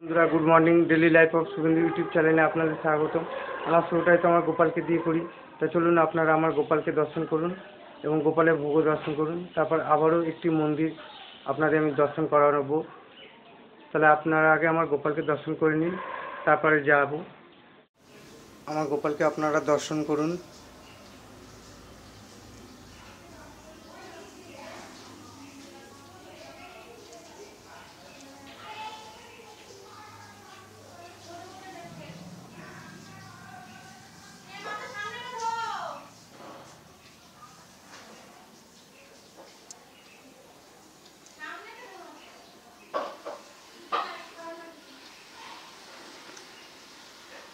বন্ধুরা good morning. Daily life of Suvendu YouTube চ্যানেলে আপনাদের স্বাগতম। আমার শুরুটাই তো আমার গোপালকে দিয়ে করি, তা চলুন আপনারা আমার গোপালকে দর্শন করুন এবং গোপালের ভোগও দর্শন করুন। তারপর আবারও একটি মন্দির আপনাদের আমি দর্শন করাবো। তাহলে আপনারা আগে আমার গোপালকে দর্শন করে নিন, তারপরে যাব। আমার গোপালকে আপনারা দর্শন করুন।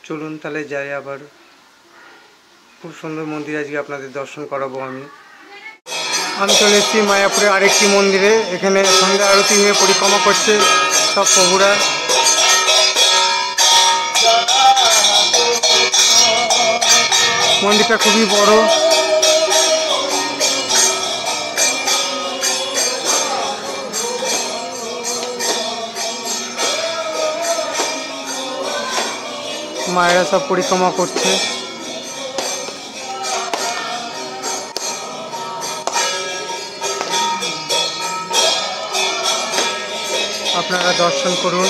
চলুন তাহলে যাই। আবার খুব সুন্দর মন্দির আজকে আপনাদের দর্শন করাবো। আমি চলে এসেছি মায়াপুরে আরেকটি মন্দিরে। এখানে সন্ধ্যা আরতি নিয়ে পরিক্রমা করছে সব প্রভুরা। মন্দিরটা খুবই বড়। মায়েরা সব পরিক্রমা করছে। আপনারা দর্শন করুন,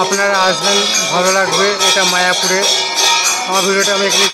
আপনারা আসবেন, ভালো লাগবে। এটা মায়াপুরে। আমার ভিডিওটা আমি এখানে